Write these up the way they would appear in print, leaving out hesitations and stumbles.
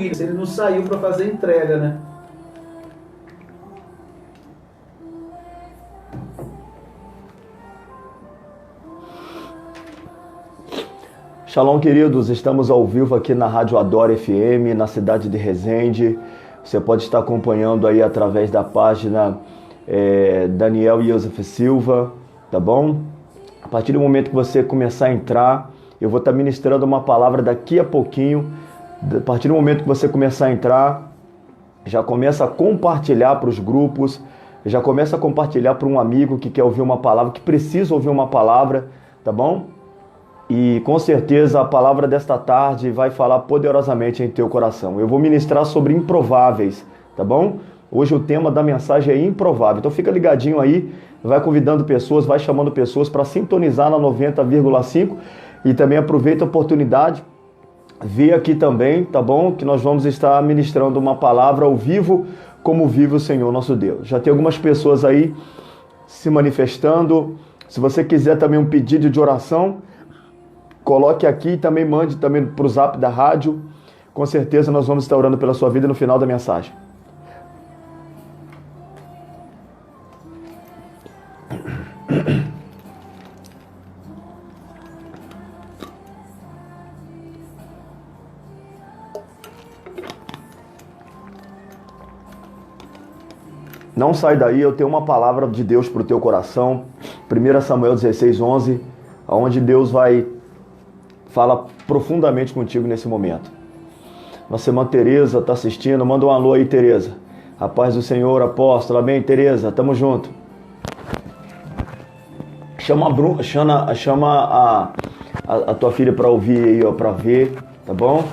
Ele não saiu para fazer entrega, né? Shalom, queridos, estamos ao vivo aqui na Rádio Adora FM, na cidade de Resende. Você pode estar acompanhando aí através da página Daniel Yosef Silva, tá bom? A partir do momento que você começar a entrar, eu vou estar ministrando uma palavra daqui a pouquinho. A partir do momento que você começar a entrar, já começa a compartilhar para os grupos, já começa a compartilhar para um amigo que quer ouvir uma palavra, que precisa ouvir uma palavra, tá bom? E com certeza a palavra desta tarde vai falar poderosamente em teu coração. Eu vou ministrar sobre improváveis, tá bom? Hoje o tema da mensagem é improvável. Então fica ligadinho aí, vai convidando pessoas, vai chamando pessoas para sintonizar na 90,5 e também aproveita a oportunidade, vê aqui também, tá bom? Que nós vamos estar ministrando uma palavra ao vivo, como vive o Senhor nosso Deus. Já tem algumas pessoas aí se manifestando. Se você quiser também um pedido de oração, coloque aqui e também mande também para o zap da rádio. Com certeza nós vamos estar orando pela sua vida no final da mensagem. Não sai daí, eu tenho uma palavra de Deus para o teu coração. 1 Samuel 16:11, onde Deus vai falar profundamente contigo nesse momento. Nossa irmã Tereza está assistindo, manda um alô aí, Tereza. A paz do Senhor, apóstolo, amém, Tereza, tamo junto. Chama a tua filha para ouvir aí, ó, para ver, tá bom?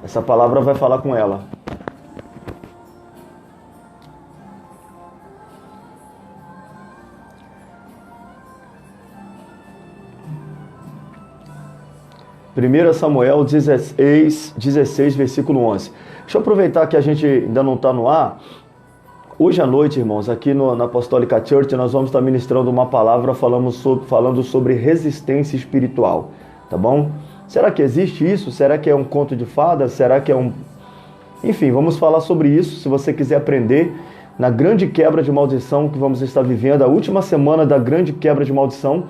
Essa palavra vai falar com ela. Primeira Samuel 16, versículo 11. Deixa eu aproveitar que a gente ainda não está no ar. Hoje à noite, irmãos, aqui na Apostólica Church, nós vamos estar ministrando uma palavra falando sobre resistência espiritual, tá bom? Será que existe isso? Será que é um conto de fadas? Será que é um... Enfim, vamos falar sobre isso, se você quiser aprender, na grande quebra de maldição que vamos estar vivendo, a última semana da grande quebra de maldição.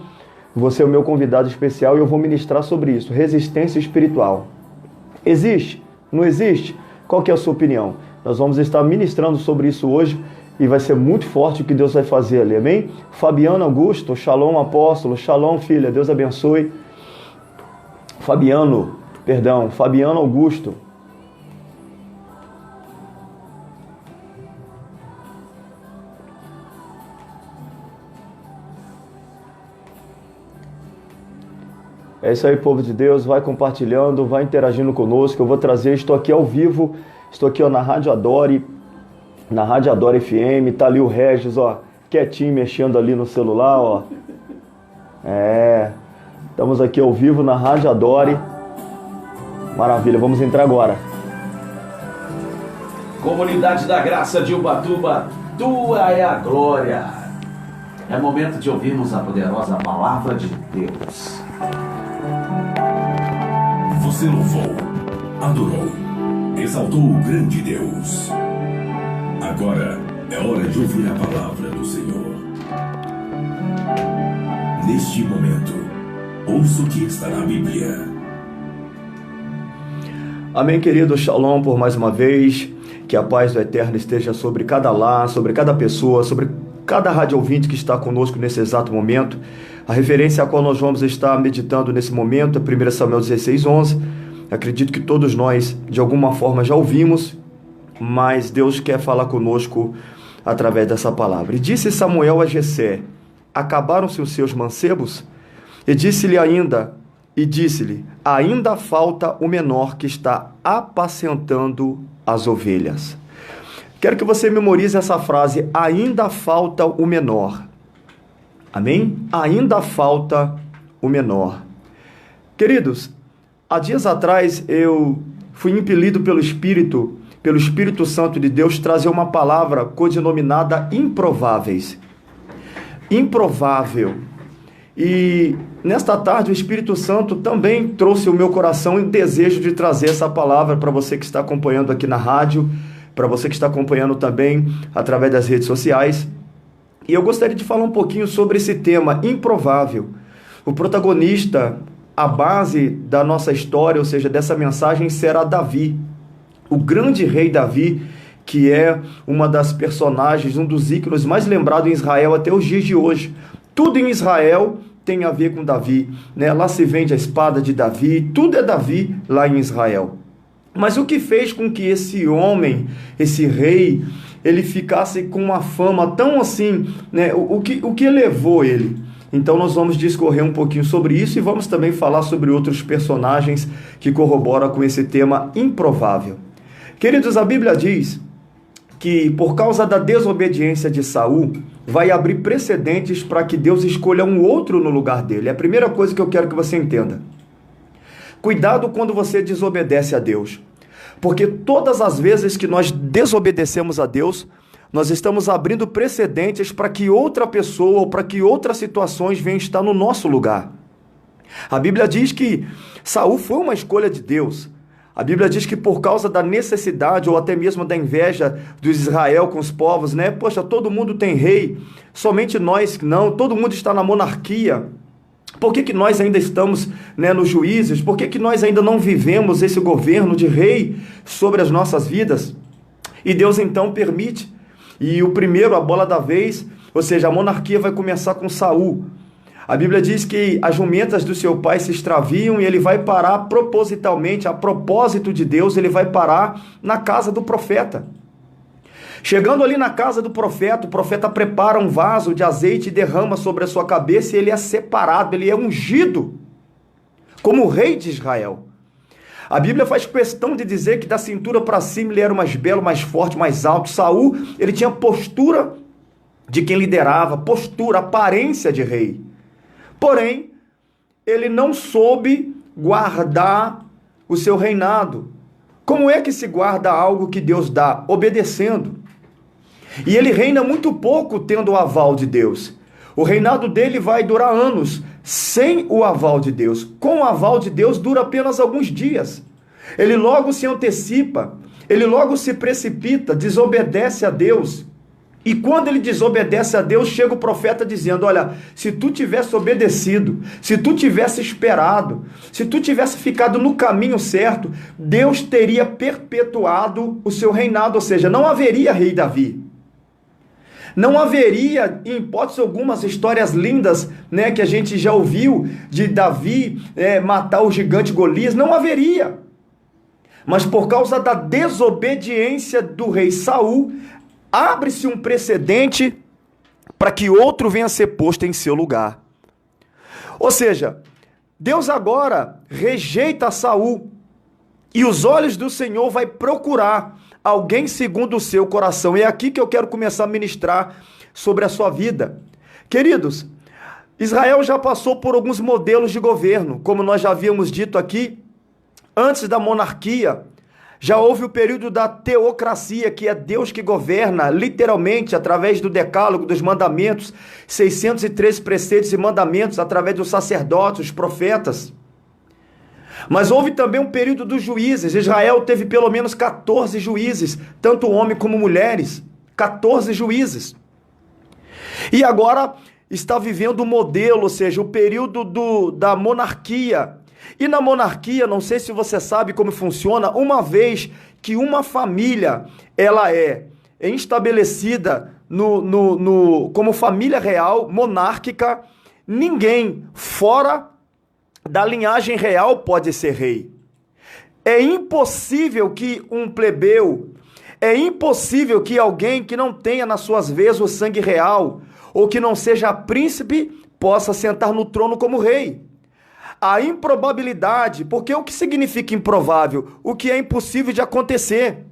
Você é o meu convidado especial e eu vou ministrar sobre isso, resistência espiritual. Existe? Não existe? Qual que é a sua opinião? Nós vamos estar ministrando sobre isso hoje e vai ser muito forte o que Deus vai fazer ali, amém? Fabiano Augusto, shalom apóstolo, shalom filha, Deus abençoe. Fabiano Augusto. É isso aí, povo de Deus, vai compartilhando, vai interagindo conosco, eu vou trazer, estou aqui ao vivo, estou aqui ó, na Rádio Adore, na Rádio Adore FM, tá ali o Regis, ó, quietinho, mexendo ali no celular, ó. Estamos aqui ao vivo na Rádio Adore, maravilha, vamos entrar agora. Comunidade da Graça de Ubatuba, tua é a glória. É momento de ouvirmos a poderosa palavra de Deus. Você louvou, adorou, exaltou o grande Deus. Agora é hora de ouvir a palavra do Senhor. Neste momento, ouça o que está na Bíblia. Amém, querido, shalom por mais uma vez. Que a paz do Eterno esteja sobre cada lar, sobre cada pessoa, sobre cada rádio ouvinte que está conosco nesse exato momento. A referência a qual nós vamos estar meditando nesse momento é 1 Samuel 16:11. Acredito que todos nós, de alguma forma, já ouvimos, mas Deus quer falar conosco através dessa palavra. E disse Samuel a Jessé: acabaram-se os seus mancebos? E disse-lhe, ainda falta o menor que está apacentando as ovelhas. Quero que você memorize essa frase, ainda falta o menor. Amém? Ainda falta o menor. Queridos, há dias atrás eu fui impelido pelo Espírito Santo de Deus, trazer uma palavra codinominada improváveis. Improvável. E nesta tarde o Espírito Santo também trouxe o meu coração e o desejo de trazer essa palavra para você que está acompanhando aqui na rádio, para você que está acompanhando também através das redes sociais. E eu gostaria de falar um pouquinho sobre esse tema improvável. O protagonista, a base da nossa história, ou seja, dessa mensagem, será Davi, o grande rei Davi, que é uma das personagens, um dos ícones mais lembrados em Israel até os dias de hoje. Tudo em Israel tem a ver com Davi, né? Lá se vende a espada de Davi, tudo é Davi lá em Israel. Mas o que fez com que esse homem, esse rei, ele ficasse com uma fama tão assim, né? O que elevou ele? Então nós vamos discorrer um pouquinho sobre isso e vamos também falar sobre outros personagens que corroboram com esse tema improvável. Queridos, a Bíblia diz que por causa da desobediência de Saul, vai abrir precedentes para que Deus escolha um outro no lugar dele. É a primeira coisa que eu quero que você entenda. Cuidado quando você desobedece a Deus, porque todas as vezes que nós desobedecemos a Deus, nós estamos abrindo precedentes para que outra pessoa ou para que outras situações venham estar no nosso lugar. A Bíblia diz que Saul foi uma escolha de Deus. A Bíblia diz que por causa da necessidade ou até mesmo da inveja dos Israel com os povos, né? Poxa, todo mundo tem rei, somente nós não, todo mundo está na monarquia. Por que nós ainda estamos, né, nos juízes? Por que nós ainda não vivemos esse governo de rei sobre as nossas vidas? E Deus então permite. E o primeiro, a bola da vez, ou seja, a monarquia vai começar com Saul. A Bíblia diz que as jumentas do seu pai se extraviam e ele vai parar propositalmente, a propósito de Deus, ele vai parar na casa do profeta. Chegando ali na casa do profeta, o profeta prepara um vaso de azeite e derrama sobre a sua cabeça e ele é separado, ele é ungido como rei de Israel. A Bíblia faz questão de dizer que da cintura para cima ele era mais belo, mais forte, mais alto. Saul, ele tinha postura de quem liderava, postura, aparência de rei. Porém, ele não soube guardar o seu reinado. Como é que se guarda algo que Deus dá? Obedecendo. E ele reina muito pouco tendo o aval de Deus. O reinado dele vai durar anos sem o aval de Deus. Com o aval de Deus dura apenas alguns dias. Ele logo se antecipa, ele logo se precipita, desobedece a Deus. E quando ele desobedece a Deus, chega o profeta dizendo, olha, se tu tivesse obedecido, se tu tivesse esperado, se tu tivesse ficado no caminho certo, Deus teria perpetuado o seu reinado, ou seja, não haveria rei Davi. Não haveria, em hipótese alguma, as histórias lindas, né, que a gente já ouviu de Davi matar o gigante Golias, não haveria. Mas por causa da desobediência do rei Saul, abre-se um precedente para que outro venha a ser posto em seu lugar. Ou seja, Deus agora rejeita Saul e os olhos do Senhor vai procurar alguém segundo o seu coração. E é aqui que eu quero começar a ministrar sobre a sua vida. Queridos, Israel já passou por alguns modelos de governo, como nós já havíamos dito aqui. Antes da monarquia, já houve o período da teocracia, que é Deus que governa, literalmente, através do decálogo, dos mandamentos, 613 preceitos e mandamentos, através dos sacerdotes, os profetas. Mas houve também um período dos juízes. Israel teve pelo menos 14 juízes, tanto homens como mulheres, 14 juízes. E agora está vivendo o modelo, ou seja, o período da monarquia. E na monarquia, não sei se você sabe como funciona, uma vez que uma família ela é estabelecida como família real, monárquica, ninguém fora da linhagem real pode ser rei. É impossível que um plebeu, é impossível que alguém que não tenha nas suas veias o sangue real, ou que não seja príncipe, possa sentar no trono como rei. A improbabilidade, porque o que significa improvável? O que é impossível de acontecer.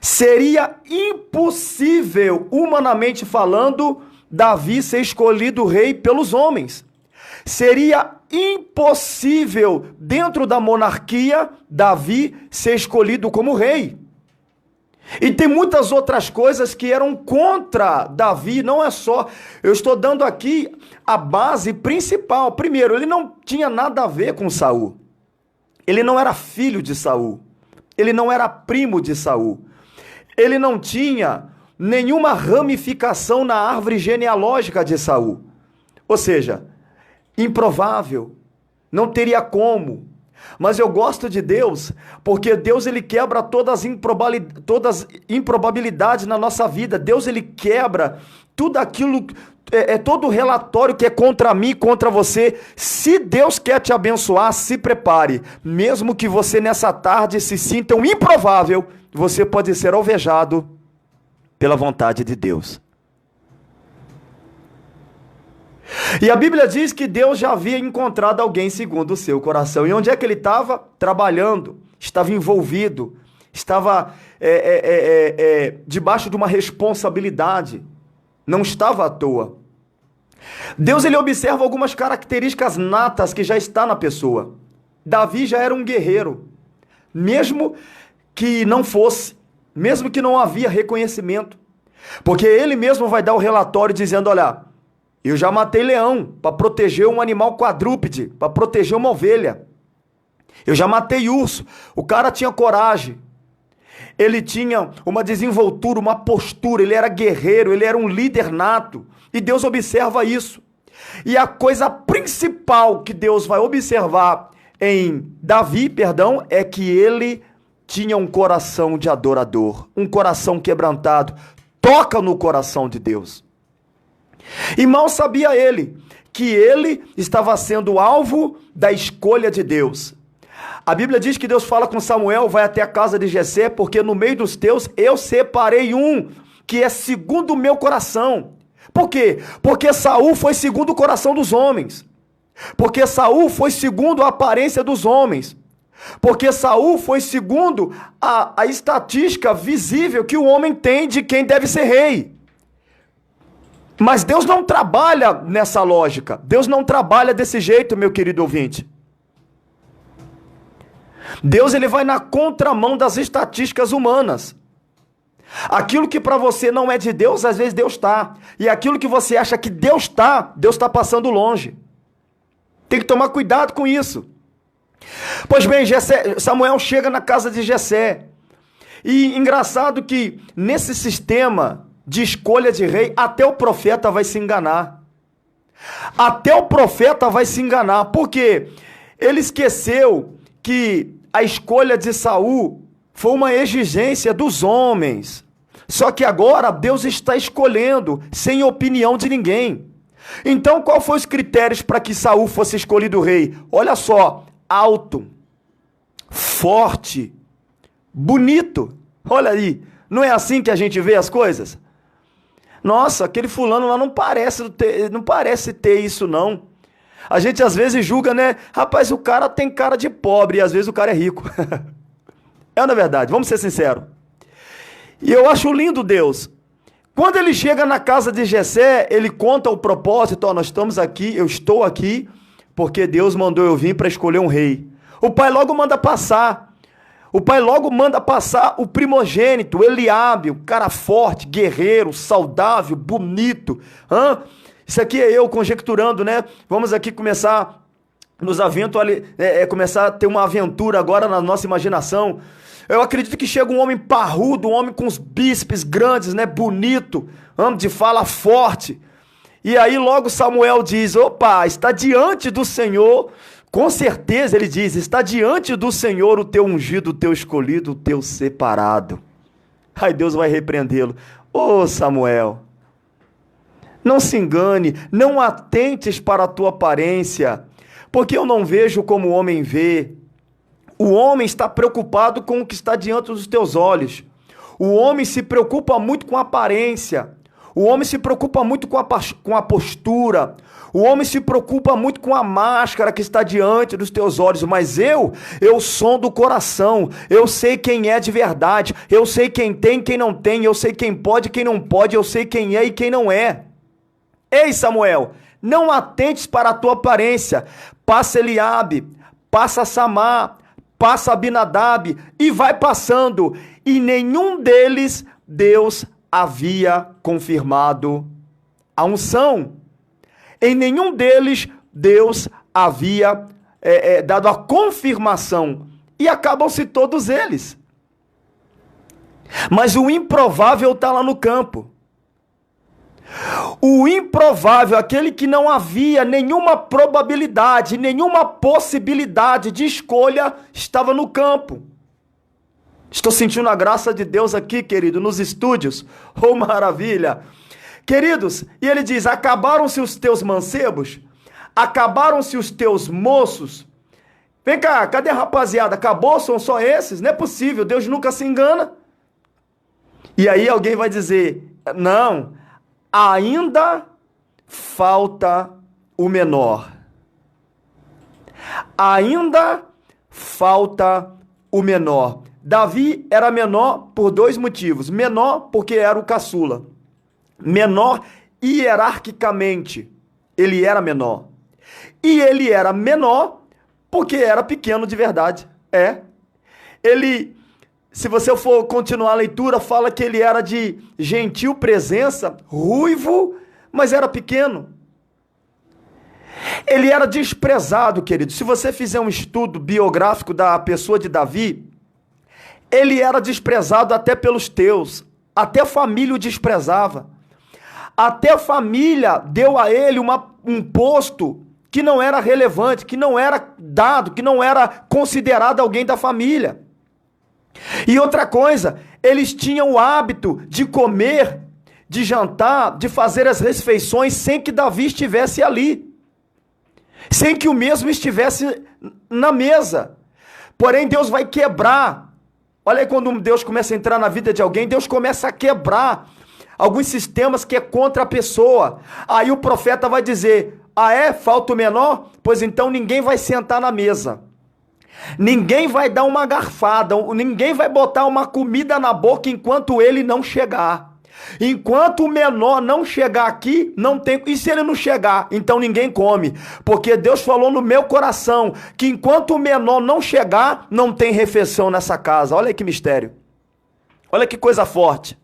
Seria impossível, humanamente falando, Davi ser escolhido rei pelos homens. Seria impossível, dentro da monarquia, Davi ser escolhido como rei. E tem muitas outras coisas que eram contra Davi, não é só. Eu estou dando aqui a base principal. Primeiro, ele não tinha nada a ver com Saul. Ele não era filho de Saul. Ele não era primo de Saul. Ele não tinha nenhuma ramificação na árvore genealógica de Saul. Ou seja, improvável, não teria como. Mas eu gosto de Deus, porque Deus ele quebra todas as improbabilidades na nossa vida. Deus ele quebra tudo aquilo, todo o relatório que é contra mim, contra você. Se Deus quer te abençoar, se prepare. Mesmo que você nessa tarde se sinta um improvável, você pode ser alvejado pela vontade de Deus. E a Bíblia diz que Deus já havia encontrado alguém segundo o seu coração. E onde é que ele estava? Trabalhando, estava envolvido, estava debaixo de uma responsabilidade. Não estava à toa. Deus ele observa algumas características natas que já está na pessoa. Davi já era um guerreiro, mesmo que não fosse, mesmo que não havia reconhecimento. Porque ele mesmo vai dar o relatório dizendo, olha, eu já matei leão para proteger um animal quadrúpede, para proteger uma ovelha. Eu já matei urso. O cara tinha coragem. Ele tinha uma desenvoltura, uma postura. Ele era guerreiro, ele era um líder nato. E Deus observa isso. E a coisa principal que Deus vai observar em Davi, é que ele tinha um coração de adorador, um coração quebrantado. Toca no coração de Deus. E mal sabia ele que ele estava sendo alvo da escolha de Deus. A Bíblia diz que Deus fala com Samuel, vai até a casa de Jessé, porque no meio dos teus eu separei um que é segundo o meu coração. Por quê? Porque Saul foi segundo o coração dos homens. Porque Saul foi segundo a aparência dos homens. Porque Saul foi segundo a estatística visível que o homem tem de quem deve ser rei. Mas Deus não trabalha nessa lógica. Deus não trabalha desse jeito, meu querido ouvinte. Deus ele vai na contramão das estatísticas humanas. Aquilo que para você não é de Deus, às vezes Deus está. E aquilo que você acha que Deus está passando longe. Tem que tomar cuidado com isso. Pois bem, Samuel chega na casa de Jessé. E engraçado que nesse sistema de escolha de rei, até o profeta vai se enganar. Até o profeta vai se enganar, porque ele esqueceu que a escolha de Saul foi uma exigência dos homens. Só que agora Deus está escolhendo sem opinião de ninguém. Então, qual foram os critérios para que Saul fosse escolhido rei? Olha só, alto, forte, bonito. Olha aí, não é assim que a gente vê as coisas? Nossa, aquele fulano lá não parece ter isso não. A gente às vezes julga, né? Rapaz, o cara tem cara de pobre e às vezes o cara é rico. É na verdade, vamos ser sinceros. E eu acho lindo Deus. Quando ele chega na casa de Jessé, ele conta o propósito, ó, nós estamos aqui, eu estou aqui, porque Deus mandou eu vir para escolher um rei. O pai logo manda passar. O pai logo manda passar o primogênito, Eliabe, um cara forte, guerreiro, saudável, bonito. Isso aqui é eu conjecturando, né? Vamos aqui começar começar a ter uma aventura agora na nossa imaginação. Eu acredito que chega um homem parrudo, um homem com os bíceps grandes, né? Bonito, de fala forte. E aí logo Samuel diz, opa, está diante do Senhor. Com certeza ele diz, está diante do Senhor o teu ungido, o teu escolhido, o teu separado. Aí Deus vai repreendê-lo. Ô Samuel, não se engane, não atentes para a tua aparência, porque eu não vejo como o homem vê. O homem está preocupado com o que está diante dos teus olhos. O homem se preocupa muito com a aparência. O homem se preocupa muito com a postura. O homem se preocupa muito com a máscara que está diante dos teus olhos. Mas eu sondo o coração. Eu sei quem é de verdade. Eu sei quem tem e quem não tem. Eu sei quem pode e quem não pode. Eu sei quem é e quem não é. Ei, Samuel, não atentes para a tua aparência. Passa Eliabe, passa Samar, passa Abinadab e vai passando. E nenhum deles Deus havia confirmado a unção. Em nenhum deles Deus havia dado a confirmação. E acabam-se todos eles. Mas o improvável está lá no campo. O improvável, aquele que não havia nenhuma probabilidade, nenhuma possibilidade de escolha, estava no campo. Estou sentindo a graça de Deus aqui, querido, nos estúdios. Oh, maravilha! Queridos, e ele diz, acabaram-se os teus mancebos? Acabaram-se os teus moços? Vem cá, cadê a rapaziada? Acabou? São só esses? Não é possível, Deus nunca se engana. E aí alguém vai dizer, não, ainda falta o menor. Ainda falta o menor. Davi era menor por dois motivos. Menor porque era o caçula. Menor hierarquicamente. Ele era menor. E ele era menor porque era pequeno de verdade. Ele, se você for continuar a leitura, fala que ele era de gentil presença, ruivo, mas era pequeno. Ele era desprezado, querido. Se você fizer um estudo biográfico da pessoa de Davi, ele era desprezado até pelos teus. Até a família o desprezava. Até a família deu a ele um posto que não era relevante, que não era dado, que não era considerado alguém da família. E outra coisa, eles tinham o hábito de comer, de jantar, de fazer as refeições sem que Davi estivesse ali. Sem que o mesmo estivesse na mesa. Porém, Deus vai quebrar. Olha aí quando Deus começa a entrar na vida de alguém, Deus começa a quebrar alguns sistemas que é contra a pessoa. Aí o profeta vai dizer, falta o menor? Pois então ninguém vai sentar na mesa. Ninguém vai dar uma garfada, ninguém vai botar uma comida na boca enquanto ele não chegar. Enquanto o menor não chegar aqui, não tem. E se ele não chegar, então ninguém come. Porque Deus falou no meu coração que enquanto o menor não chegar, não tem refeição nessa casa. Olha que mistério. Olha que coisa forte.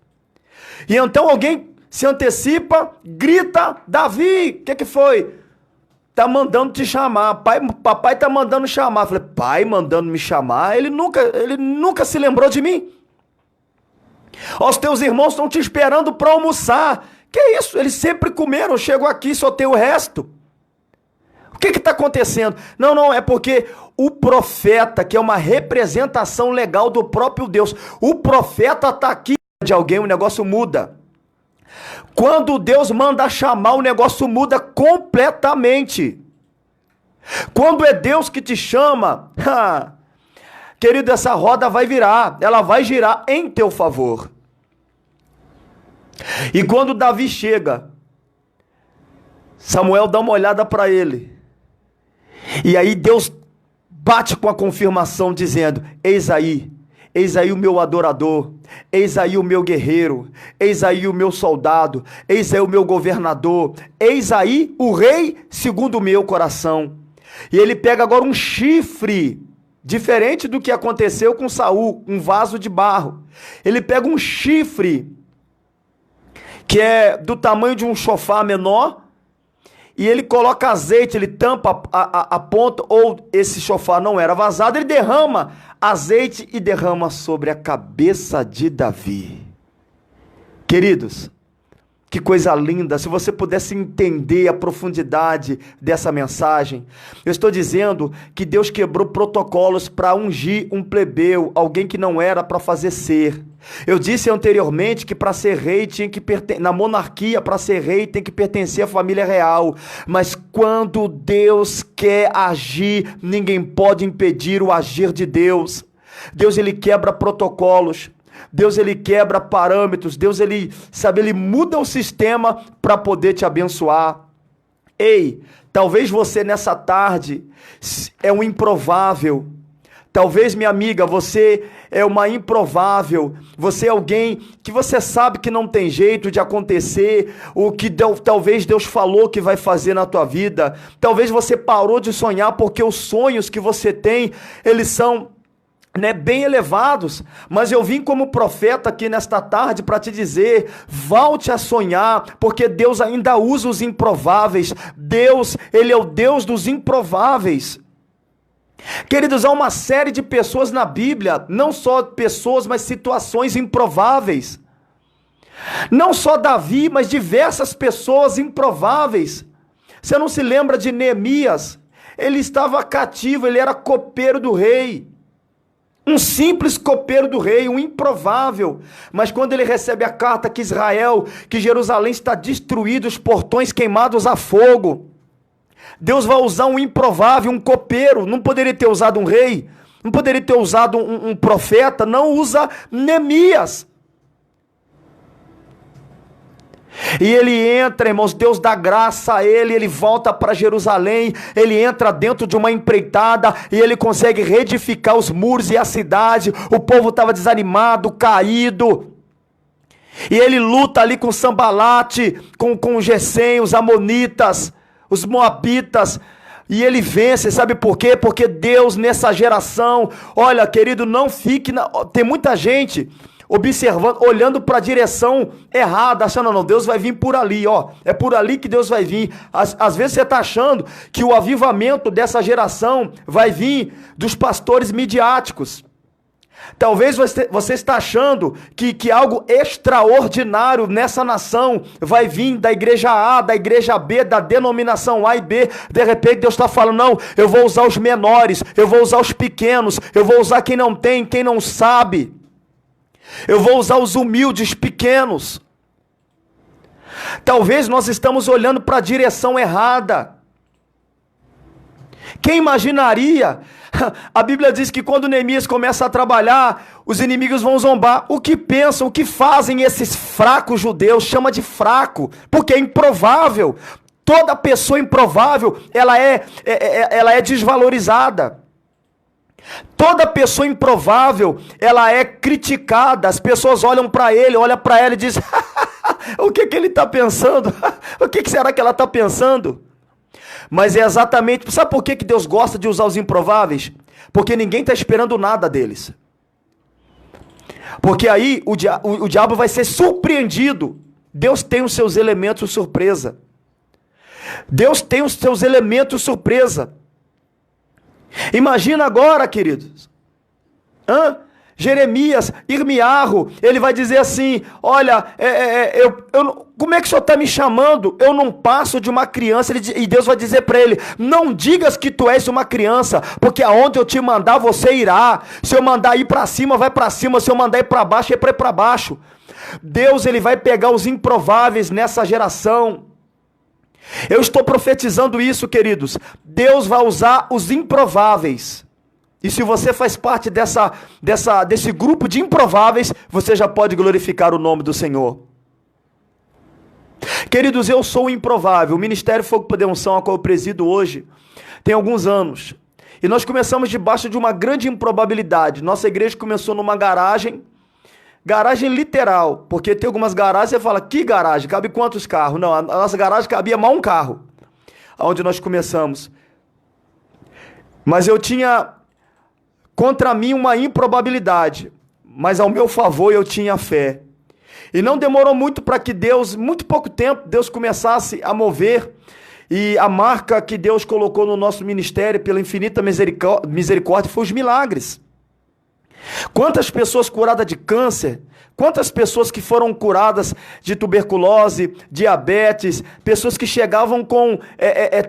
E então alguém se antecipa, grita, Davi, o que foi? Tá mandando te chamar, papai tá mandando chamar. Eu falei, pai mandando me chamar? Ele nunca se lembrou de mim. Os teus irmãos estão te esperando para almoçar. Que isso? Eles sempre comeram, eu chego aqui só tem o resto. O que está acontecendo? Não, é porque o profeta, que é uma representação legal do próprio Deus, o profeta está aqui de alguém, o negócio muda. Quando Deus manda chamar, o negócio muda completamente. Quando é Deus que te chama, querido, essa roda vai virar, ela vai girar em teu favor. E quando Davi chega, Samuel dá uma olhada para ele. E aí Deus bate com a confirmação dizendo, eis aí o meu adorador, eis aí o meu guerreiro, eis aí o meu soldado, eis aí o meu governador, eis aí o rei segundo o meu coração. E ele pega agora um chifre, diferente do que aconteceu com Saul, um vaso de barro. Ele pega um chifre, que é do tamanho de um chofar menor, e ele coloca azeite, ele tampa a ponta, ou esse chofar não era vazado, ele derrama azeite e derrama sobre a cabeça de Davi. Queridos, que coisa linda, se você pudesse entender a profundidade dessa mensagem. Eu estou dizendo que Deus quebrou protocolos para ungir um plebeu, alguém que não era para fazer ser. Eu disse anteriormente que para ser rei tinha que na monarquia, para ser rei tem que pertencer à família real. Mas quando Deus quer agir, ninguém pode impedir o agir de Deus. Deus, ele quebra protocolos. Deus, ele quebra parâmetros. Deus, ele muda o sistema para poder te abençoar. Ei, talvez você nessa tarde é um improvável. Talvez, minha amiga, você é uma improvável. Você é alguém que você sabe que não tem jeito de acontecer o que talvez Deus falou que vai fazer na tua vida. Talvez você parou de sonhar porque os sonhos que você tem, eles são bem elevados, mas eu vim como profeta aqui nesta tarde para te dizer, volte a sonhar, porque Deus ainda usa os improváveis. Deus, Ele é o Deus dos improváveis. Queridos, há uma série de pessoas na Bíblia, não só pessoas, mas situações improváveis. Não só Davi, mas diversas pessoas improváveis. Você não se lembra de Neemias? Ele estava cativo, ele era copeiro do rei. Um simples copeiro do rei, um improvável. Mas quando ele recebe a carta que Israel, que Jerusalém está destruído, os portões queimados a fogo, Deus vai usar um improvável, um copeiro. Não poderia ter usado um rei, não poderia ter usado um profeta, não usa Neemias. E ele entra, irmãos, Deus dá graça a ele volta para Jerusalém, ele entra dentro de uma empreitada e ele consegue reedificar os muros e a cidade. O povo estava desanimado, caído, e ele luta ali com Sambalate, com Gesem, os amonitas, os moabitas, e ele vence. Sabe por quê? Porque Deus nessa geração, olha querido, não fique, tem muita gente observando, olhando para a direção errada, achando, não, Deus vai vir por ali, ó, é por ali que Deus vai vir. Às vezes você está achando que o avivamento dessa geração vai vir dos pastores midiáticos. Talvez você está achando que algo extraordinário nessa nação vai vir da igreja A, da igreja B, da denominação A e B. De repente Deus está falando, não, eu vou usar os menores, eu vou usar os pequenos, eu vou usar quem não tem, quem não sabe. Eu vou usar os humildes, pequenos. Talvez nós estamos olhando para a direção errada. Quem imaginaria? A Bíblia diz que quando Neemias começa a trabalhar, os inimigos vão zombar. O que pensam, o que fazem esses fracos judeus? Chama de fraco, porque é improvável. Toda pessoa improvável, ela é desvalorizada. Toda pessoa improvável, ela é criticada. As pessoas olham para ela e dizem, o que ele está pensando? O que será que ela está pensando? Mas é exatamente, sabe por que Deus gosta de usar os improváveis? Porque ninguém está esperando nada deles. Porque aí o diabo vai ser surpreendido. Deus tem os seus elementos surpresa. Deus tem os seus elementos surpresa. Imagina agora, queridos, Jeremias, Irmiarro, ele vai dizer assim, olha, como é que o senhor está me chamando? Eu não passo de uma criança. E Deus vai dizer para ele, não digas que tu és uma criança, porque aonde eu te mandar, você irá. Se eu mandar ir para cima, vai para cima. Se eu mandar ir para baixo, é para ir para baixo. Deus, ele vai pegar os improváveis nessa geração. Eu estou profetizando isso, queridos. Deus vai usar os improváveis. E se você faz parte desse grupo de improváveis, você já pode glorificar o nome do Senhor. Queridos, eu sou o improvável. O Ministério Fogo, Poder, Unção, a qual eu presido hoje, tem alguns anos. E nós começamos debaixo de uma grande improbabilidade. Nossa igreja começou numa garagem literal, porque tem algumas garagens, você fala, que garagem? Cabe quantos carros? Não, a nossa garagem cabia mal um carro, onde nós começamos. Mas eu tinha contra mim uma improbabilidade, mas ao meu favor eu tinha fé. E não demorou muito para que Deus, muito pouco tempo, Deus começasse a mover, e a marca que Deus colocou no nosso ministério, pela infinita misericórdia, foi os milagres. Quantas pessoas curadas de câncer, quantas pessoas que foram curadas de tuberculose, diabetes, pessoas que chegavam com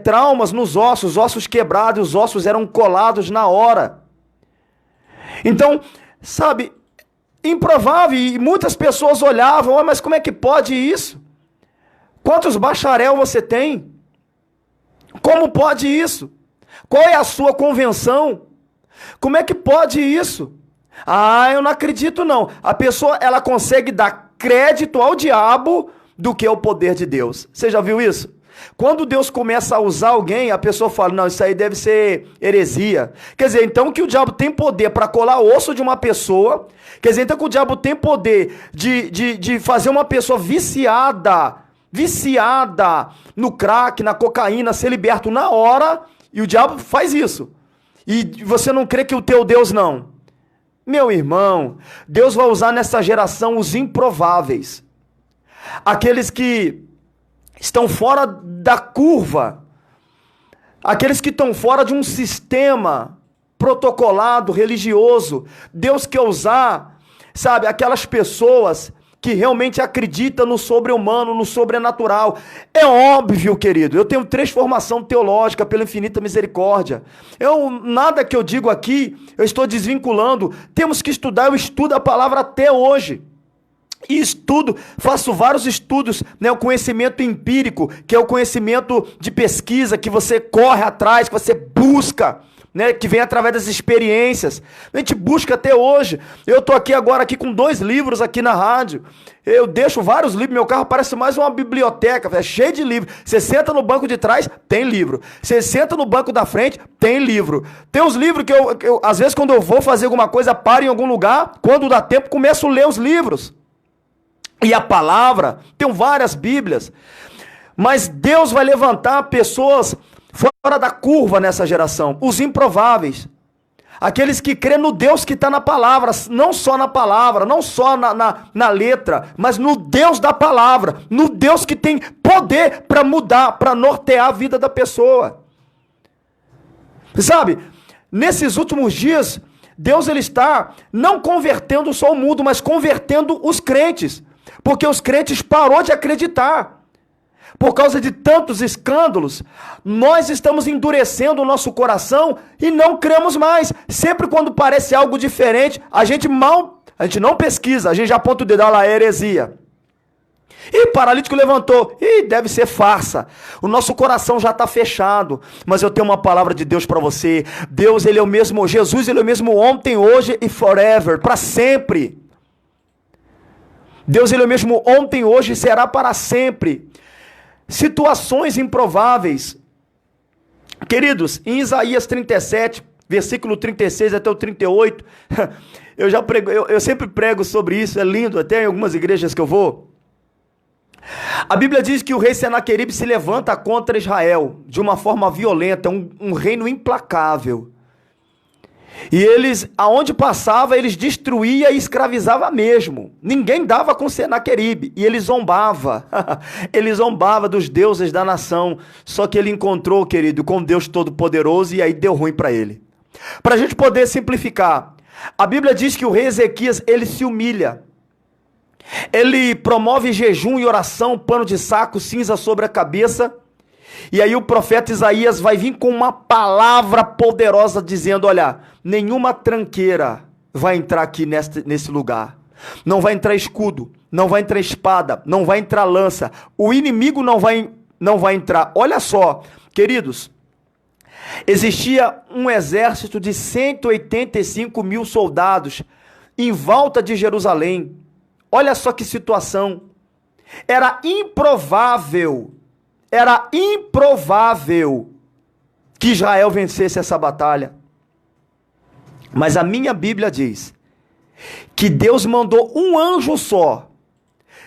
traumas nos ossos quebrados, os ossos eram colados na hora. Então, sabe, improvável, e muitas pessoas olhavam, mas como é que pode isso? Quantos bacharel você tem? Como pode isso? Qual é a sua convenção? Como é que pode isso? Eu não acredito não. A pessoa, ela consegue dar crédito ao diabo do que ao poder de Deus. Você já viu isso? Quando Deus começa a usar alguém, a pessoa fala, não, isso aí deve ser heresia. Quer dizer, então que o diabo tem poder para colar o osso de uma pessoa, quer dizer, então que o diabo tem poder de fazer uma pessoa viciada no crack, na cocaína, ser liberto na hora, e o diabo faz isso. E você não crê que o teu Deus não? Meu irmão, Deus vai usar nessa geração os improváveis. Aqueles que estão fora da curva. Aqueles que estão fora de um sistema protocolado, religioso. Deus quer usar, sabe, aquelas pessoas que realmente acreditam no sobre-humano, no sobrenatural. É óbvio, querido, eu tenho 3 formações teológicas pela infinita misericórdia. Nada que eu digo aqui, eu estou desvinculando. Temos que estudar, eu estudo a palavra até hoje. E estudo, faço vários estudos, né? O conhecimento empírico, que é o conhecimento de pesquisa, que você corre atrás, que você busca, né? Que vem através das experiências. A gente busca até hoje. Eu estou aqui agora com 2 livros aqui na rádio. Eu deixo vários livros, meu carro parece mais uma biblioteca, é cheio de livros. Você senta no banco de trás, tem livro. Você senta no banco da frente, tem livro. Tem os livros que eu às vezes, quando eu vou fazer alguma coisa, paro em algum lugar, quando dá tempo, começo a ler os livros. E a palavra, tem várias Bíblias, mas Deus vai levantar pessoas fora da curva nessa geração, os improváveis, aqueles que crêem no Deus que está na palavra, não só na palavra, não só na letra, mas no Deus da palavra, no Deus que tem poder para mudar, para nortear a vida da pessoa. Sabe, nesses últimos dias, Deus ele está não convertendo só o mundo, mas convertendo os crentes. Porque os crentes parou de acreditar. Por causa de tantos escândalos, nós estamos endurecendo o nosso coração e não cremos mais. Sempre quando parece algo diferente, a gente não pesquisa, a gente já aponta o dedo, lá, heresia. E paralítico levantou, deve ser farsa. O nosso coração já está fechado. Mas eu tenho uma palavra de Deus para você. Deus, ele é o mesmo, Jesus, ele é o mesmo ontem, hoje e forever, para sempre. Deus, ele é o mesmo ontem, hoje e será para sempre. Situações improváveis. Queridos, em Isaías 37, versículo 36 até o 38, eu sempre prego sobre isso, é lindo, até em algumas igrejas que eu vou. A Bíblia diz que o rei Senaqueribe se levanta contra Israel de uma forma violenta, um reino implacável. E eles, aonde passava, eles destruía e escravizava mesmo. Ninguém dava com Senaqueribe. E ele zombava. Ele zombava dos deuses da nação. Só que ele encontrou, querido, com Deus Todo-Poderoso e aí deu ruim para ele. Para a gente poder simplificar, a Bíblia diz que o rei Ezequias, ele se humilha. Ele promove jejum e oração, pano de saco, cinza sobre a cabeça. E aí o profeta Isaías vai vir com uma palavra poderosa dizendo, olha, nenhuma tranqueira vai entrar aqui nesse lugar. Não vai entrar escudo, não vai entrar espada, não vai entrar lança. O inimigo não vai entrar. Olha só, queridos, existia um exército de 185 mil soldados em volta de Jerusalém. Olha só que situação. Era improvável que Israel vencesse essa batalha. Mas a minha Bíblia diz que Deus mandou um anjo só.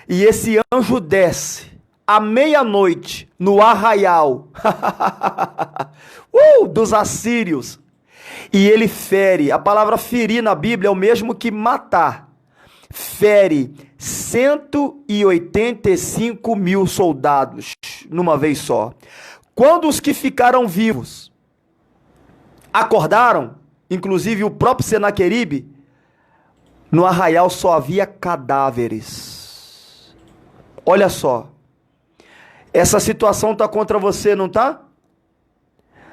E esse anjo desce à meia-noite no arraial dos assírios. E ele fere. A palavra ferir na Bíblia é o mesmo que matar. Fere 185 mil soldados numa vez só. Quando os que ficaram vivos acordaram, inclusive o próprio Senaqueribe, no arraial só havia cadáveres. Olha só, essa situação está contra você, não está?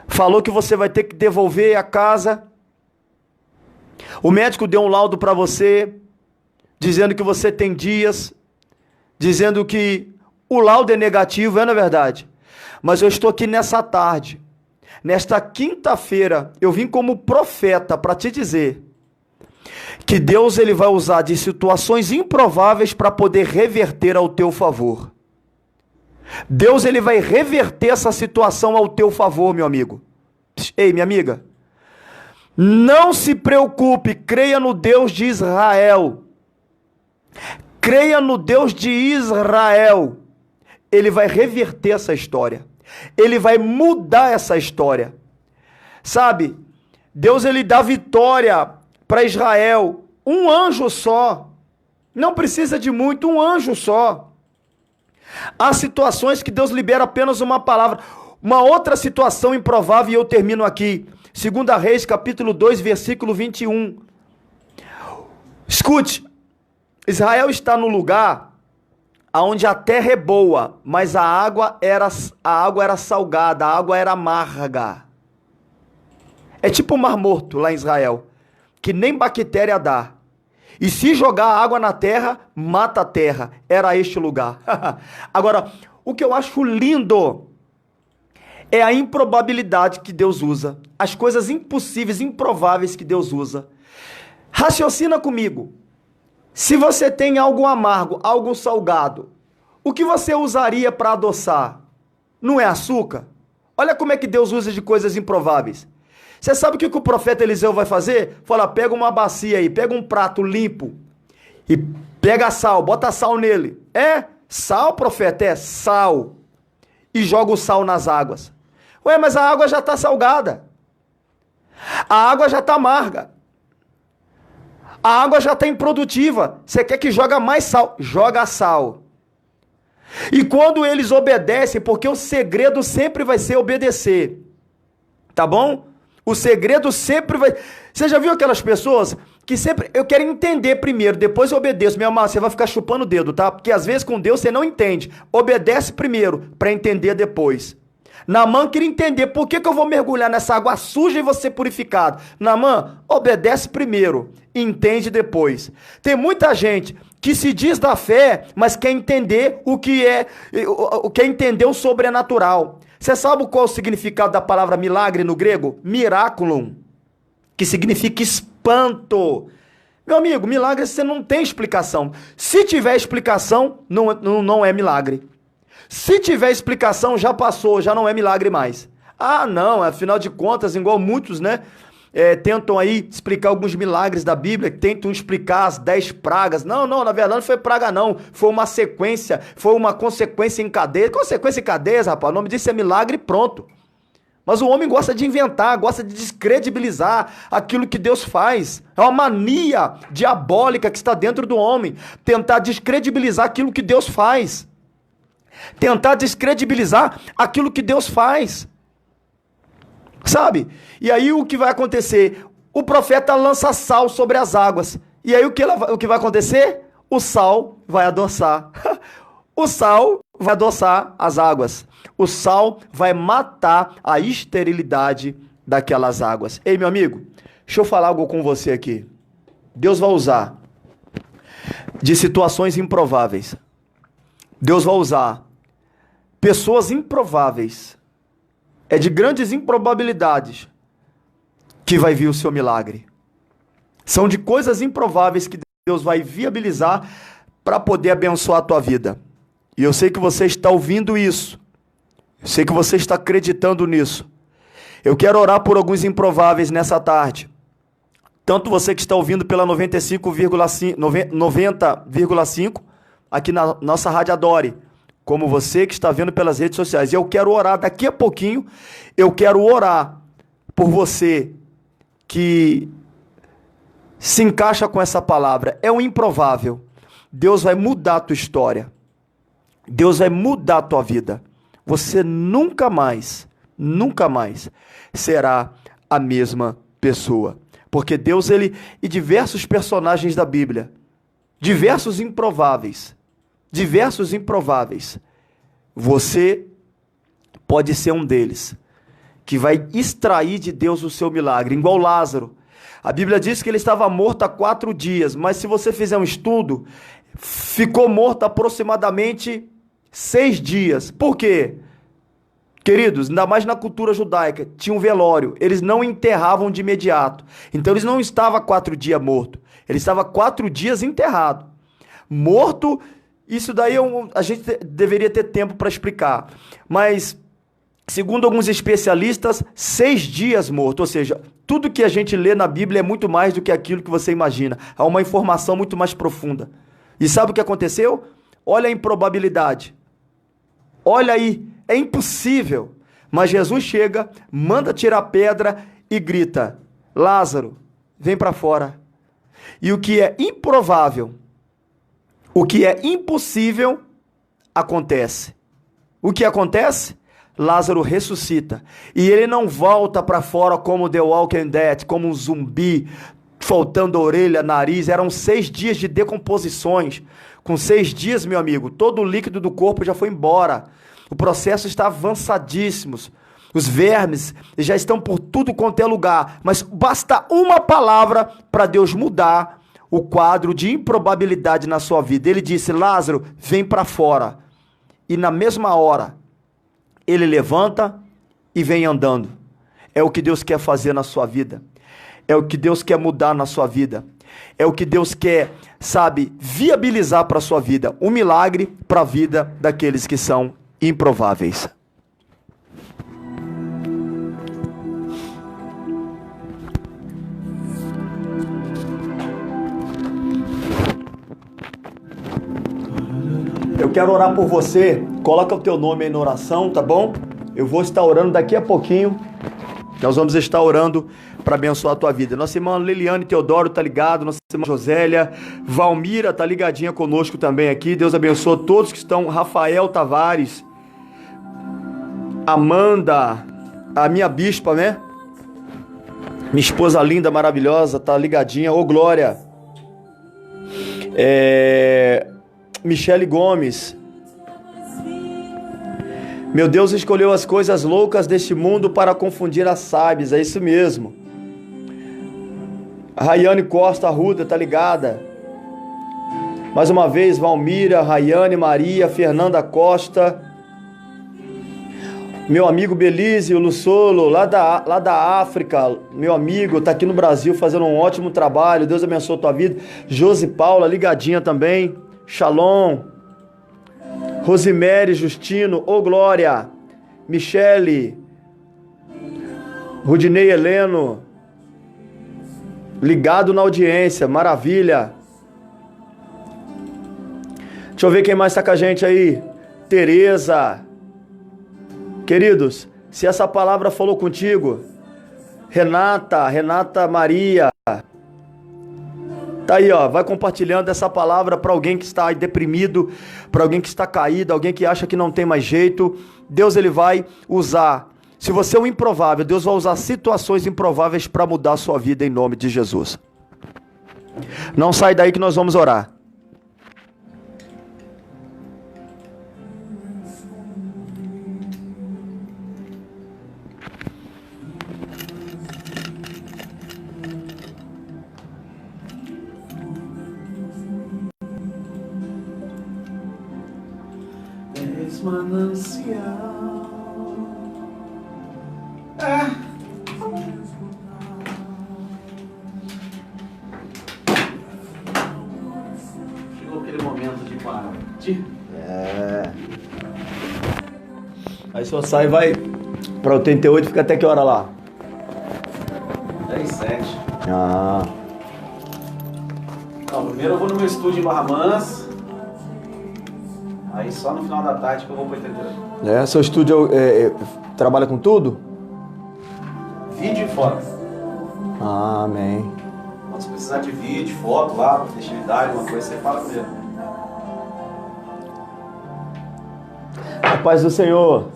Falou que você vai ter que devolver a casa. O médico deu um laudo para você, dizendo que você tem dias, dizendo que o laudo é negativo, não é verdade? Mas eu estou aqui nessa tarde, nesta quinta-feira, eu vim como profeta para te dizer que Deus ele vai usar de situações improváveis para poder reverter ao teu favor. Deus ele vai reverter essa situação ao teu favor, meu amigo. Ei, minha amiga, não se preocupe, creia no Deus de Israel. Creia no Deus de Israel. Ele vai reverter essa história. Ele vai mudar essa história. Sabe? Deus ele dá vitória para Israel, um anjo só. Não precisa de muito, um anjo só. Há situações que Deus libera apenas uma palavra. Uma outra situação improvável, e eu termino aqui. 2 Reis, capítulo 2, versículo 21. Escute, Israel está no lugar onde a terra é boa, mas a água era salgada, a água era amarga. É tipo o Mar Morto lá em Israel, que nem bactéria dá. E se jogar água na terra, mata a terra. Era este lugar. Agora, o que eu acho lindo é a improbabilidade que Deus usa. As coisas impossíveis, improváveis que Deus usa. Raciocina comigo. Se você tem algo amargo, algo salgado, o que você usaria para adoçar? Não é açúcar? Olha como é que Deus usa de coisas improváveis. Você sabe o que o profeta Eliseu vai fazer? Fala, pega uma bacia aí, pega um prato limpo e pega sal, bota sal nele. É? Sal, profeta? É sal. E joga o sal nas águas. Ué, mas a água já está salgada. A água já está amarga. A água já está improdutiva. Você quer que joga mais sal? Joga sal. E quando eles obedecem, porque o segredo sempre vai ser obedecer. Tá bom? O segredo sempre vai... Você já viu aquelas pessoas que sempre... Eu quero entender primeiro, depois eu obedeço. Meu amado, você vai ficar chupando o dedo, tá? Porque às vezes com Deus você não entende. Obedece primeiro, para entender depois. Naamã queria entender por que eu vou mergulhar nessa água suja e vou ser purificado. Naamã, obedece primeiro, entende depois. Tem muita gente que se diz da fé, mas quer entender quer entender o sobrenatural. Você sabe qual é o significado da palavra milagre no grego? Miraculum, que significa espanto. Meu amigo, milagre você não tem explicação. Se tiver explicação, não é milagre. Se tiver explicação, já passou, já não é milagre mais. Ah, não, afinal de contas, igual muitos, né? Tentam aí explicar alguns milagres da Bíblia, tentam explicar as 10 pragas. Não, na verdade não foi praga não, foi uma sequência, foi uma consequência em cadeia. Consequência em cadeias, rapaz, o nome disso é milagre e pronto. Mas o homem gosta de inventar, gosta de descredibilizar aquilo que Deus faz. É uma mania diabólica que está dentro do homem, tentar descredibilizar aquilo que Deus faz. Tentar descredibilizar aquilo que Deus faz. Sabe? E aí o que vai acontecer? O profeta lança sal sobre as águas. E aí o que vai acontecer? O sal vai adoçar. O sal vai adoçar as águas. O sal vai matar a esterilidade daquelas águas. Ei, meu amigo, deixa eu falar algo com você aqui. Deus vai usar de situações improváveis. Deus vai usar pessoas improváveis. É de grandes improbabilidades que vai vir o seu milagre. São de coisas improváveis que Deus vai viabilizar para poder abençoar a tua vida. E eu sei que você está ouvindo isso. Eu sei que você está acreditando nisso. Eu quero orar por alguns improváveis nessa tarde. Tanto você que está ouvindo pela 90,5 aqui na nossa Rádio Adore, como você que está vendo pelas redes sociais. E eu quero orar daqui a pouquinho, eu quero orar por você que se encaixa com essa palavra. É um improvável. Deus vai mudar a tua história. Deus vai mudar a tua vida. Você nunca mais será a mesma pessoa. Porque Deus, e diversos personagens da Bíblia, diversos improváveis, você pode ser um deles, que vai extrair de Deus o seu milagre, igual Lázaro. A Bíblia diz que ele estava morto há 4 dias, mas se você fizer um estudo, ficou morto aproximadamente 6 dias. Por quê? Queridos, ainda mais na cultura judaica, tinha um velório, eles não enterravam de imediato. Então eles não estavam 4 dias morto, ele estava 4 dias enterrado. Morto, isso daí a gente deveria ter tempo para explicar. Mas, segundo alguns especialistas, 6 dias morto. Ou seja, tudo que a gente lê na Bíblia é muito mais do que aquilo que você imagina. Há uma informação muito mais profunda. E sabe o que aconteceu? Olha a improbabilidade. Olha aí, é impossível. Mas Jesus chega, manda tirar a pedra e grita: Lázaro, vem para fora. E o que é improvável, o que é impossível, acontece. O que acontece? Lázaro ressuscita. E ele não volta para fora como The Walking Dead, como um zumbi, faltando orelha, nariz. Eram 6 dias de decomposições. Com 6 dias, meu amigo, todo o líquido do corpo já foi embora. O processo está avançadíssimo. Os vermes já estão por tudo quanto é lugar. Mas basta uma palavra para Deus mudar o quadro de improbabilidade na sua vida. Ele disse: Lázaro, vem para fora. E na mesma hora, ele levanta e vem andando. É o que Deus quer fazer na sua vida. É o que Deus quer mudar na sua vida. É o que Deus quer, sabe, viabilizar para a sua vida. Um milagre para a vida daqueles que são improváveis. Eu quero orar por você. Coloca o teu nome aí na oração, tá bom? Eu vou estar orando daqui a pouquinho. Nós vamos estar orando para abençoar a tua vida. Nossa irmã Liliane Teodoro tá ligado, nossa irmã Josélia, Valmira tá ligadinha conosco também aqui. Deus abençoe todos que estão. Rafael Tavares, Amanda, a minha bispa, né? Minha esposa linda, maravilhosa, tá ligadinha. Ô Glória. Michele Gomes. Meu Deus escolheu as coisas loucas deste mundo para confundir as sábias. É isso mesmo. Rayane Costa Arruda, tá ligada? Mais uma vez, Valmira, Rayane, Maria, Fernanda Costa. Meu amigo Belize, o Lussolo, lá da África. Meu amigo, tá aqui no Brasil fazendo um ótimo trabalho. Deus abençoe a tua vida. Josi Paula, ligadinha também. Shalom, Rosemary, Justino, ô Glória, Michele, Rudinei Heleno, ligado na audiência, maravilha. Deixa eu ver quem mais está com a gente aí. Tereza. Queridos, se essa palavra falou contigo, Renata Maria, tá aí, ó, vai compartilhando essa palavra para alguém que está deprimido, para alguém que está caído, alguém que acha que não tem mais jeito. Deus, ele vai usar, se você é um improvável, Deus vai usar situações improváveis para mudar a sua vida em nome de Jesus. Não sai daí que nós vamos orar. Manancial. Chegou aquele momento de partir. Aí só sai e vai para 88, fica até que hora lá? 10h07. Então, primeiro eu vou no meu estúdio em Barra Mansa. Aí só no final da tarde que eu vou para 88. Seu estúdio trabalha com tudo? Vídeo e foto. Amém. Quando você precisar de vídeo, foto lá, festividade, uma coisa, você fala comigo. A paz do Senhor.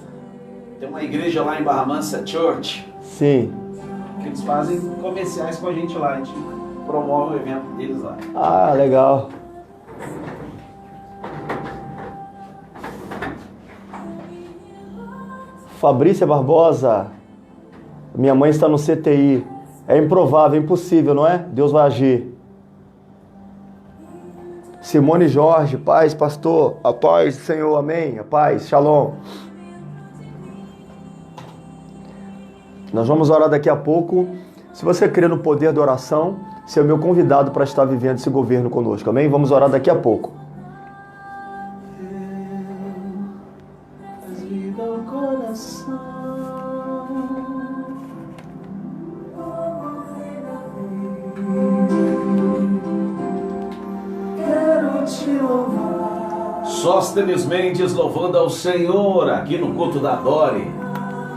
Tem uma igreja lá em Barra Mansa, Church. Sim. Que eles fazem comerciais com a gente lá. A gente promove o evento deles lá. Ah, legal. Fabrícia Barbosa, minha mãe está no CTI. É improvável, impossível, não é? Deus vai agir. Simone Jorge, paz, pastor. A paz, Senhor, amém. A paz, shalom. Nós vamos orar daqui a pouco. Se você crê no poder da oração, você é o meu convidado para estar vivendo esse governo conosco, amém? Vamos orar daqui a pouco. Sóstenes Mendes louvando ao Senhor aqui no culto da Adore,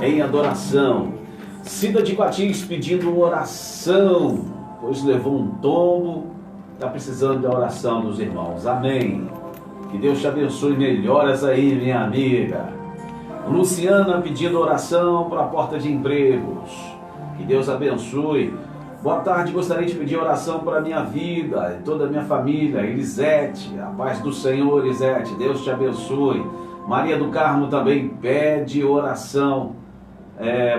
em adoração. Cida de Guatins pedindo oração pois levou um tombo, está precisando da oração dos irmãos. Amém. Que Deus te abençoe. Melhoras aí, minha amiga. Luciana pedindo oração para a porta de empregos. Que Deus abençoe. Boa tarde, gostaria de pedir oração para a minha vida e toda a minha família. Elisete, a paz do Senhor, Elisete, Deus te abençoe. Maria do Carmo também pede oração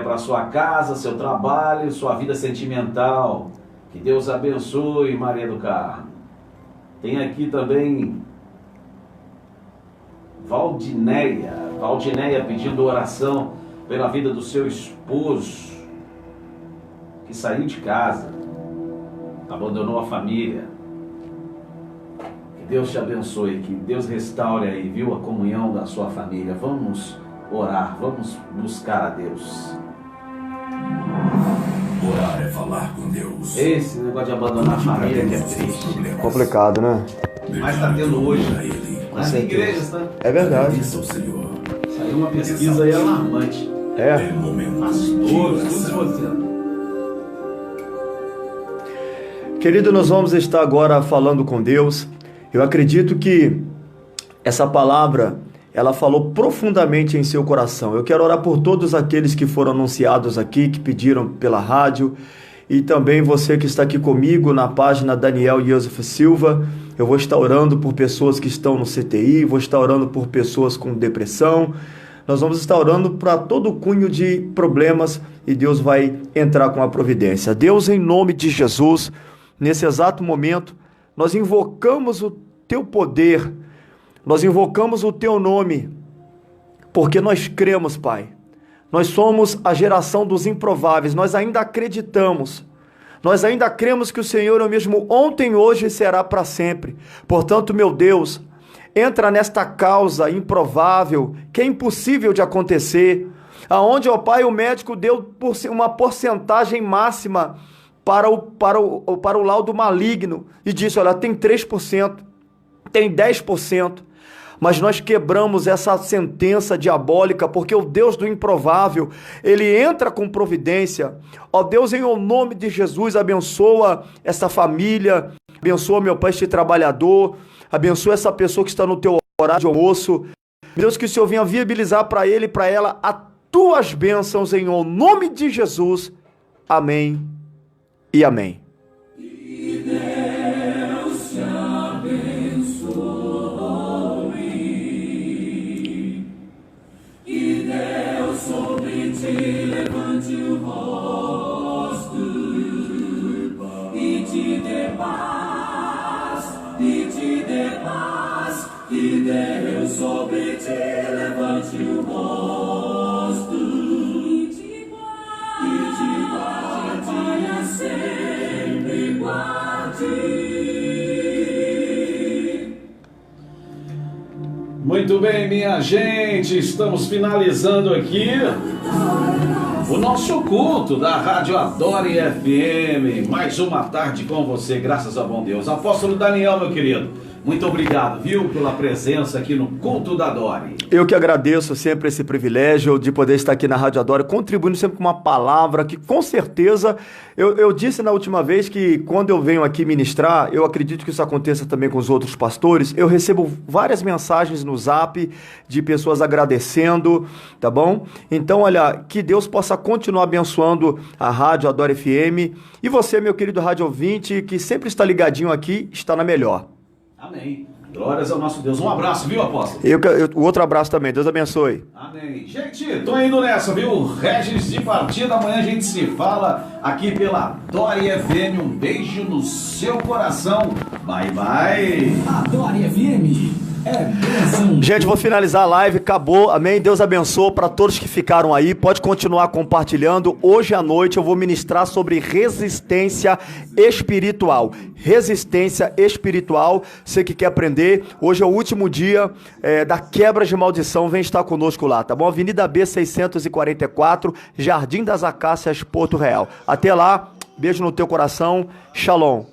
para sua casa, seu trabalho, sua vida sentimental. Que Deus abençoe, Maria do Carmo. Tem aqui também Valdineia pedindo oração pela vida do seu esposo, que saiu de casa, abandonou a família. Que Deus te abençoe, que Deus restaure aí, viu, a comunhão da sua família. Vamos orar, vamos buscar a Deus. Orar é falar com Deus. Esse negócio de abandonar a família que é triste. Complicado, né? Mas está tendo hoje nas certeza. igrejas, tá? É verdade. Agradeça ao Senhor. Saiu uma pesquisa aí alarmante. É. Momento Pastores, de tudo oração. você. Querido, nós vamos estar agora falando com Deus. Eu acredito que essa palavra, ela falou profundamente em seu coração. Eu quero orar por todos aqueles que foram anunciados aqui, que pediram pela rádio, e também você que está aqui comigo na página Daniel Yosef Silva. Eu vou estar orando por pessoas que estão no CTI, vou estar orando por pessoas com depressão. Nós vamos estar orando para todo cunho de problemas e Deus vai entrar com a providência. Deus, em nome de Jesus, nesse exato momento, nós invocamos o Teu poder, nós invocamos o Teu nome, porque nós cremos, Pai. Nós somos a geração dos improváveis, nós ainda acreditamos, nós ainda cremos que o Senhor é o mesmo ontem, hoje e será para sempre. Portanto, meu Deus, entra nesta causa improvável, que é impossível de acontecer, aonde, ó Pai, o médico deu uma porcentagem máxima para o laudo maligno e disse, olha, tem 3%, tem 10%, mas nós quebramos essa sentença diabólica, porque o Deus do improvável, Ele entra com providência. Ó Deus, em nome de Jesus, abençoa essa família, abençoa, meu Pai, este trabalhador, abençoa essa pessoa que está no teu horário de almoço. Deus, que o Senhor venha viabilizar para ele e para ela as tuas bênçãos, em nome de Jesus. Amém e amém. Levante o rosto e te dê paz, que Deus sobre ti levante o rosto e te guarde, sempre guarde. Muito bem, minha gente, estamos finalizando aqui o nosso culto da Rádio Adore FM. Mais uma tarde com você, graças ao bom Deus. Apóstolo Daniel, meu querido, muito obrigado, viu, pela presença aqui no culto da Adore. Eu que agradeço sempre esse privilégio de poder estar aqui na Rádio Adore, contribuindo sempre com uma palavra que, com certeza, eu disse na última vez que quando eu venho aqui ministrar, eu acredito que isso aconteça também com os outros pastores, eu recebo várias mensagens no Zap de pessoas agradecendo, tá bom? Então, olha, que Deus possa continuar abençoando a Rádio Adore FM e você, meu querido rádio ouvinte, que sempre está ligadinho aqui, está na melhor. Amém. Glórias ao nosso Deus. Um abraço, viu, apóstolo? O outro abraço também. Deus abençoe. Amém. Gente, tô indo nessa, viu? Regis de partida. Amanhã a gente se fala aqui pela Adore FM. Um beijo no seu coração. Bye, bye. Adore FM. É bênção. Gente, vou finalizar a live, acabou, amém? Deus abençoe para todos que ficaram aí, pode continuar compartilhando. Hoje à noite eu vou ministrar sobre resistência espiritual. Resistência espiritual, você que quer aprender, hoje é o último dia da quebra de maldição, vem estar conosco lá, tá bom? Avenida B 644, Jardim das Acácias, Porto Real. Até lá, beijo no teu coração, shalom.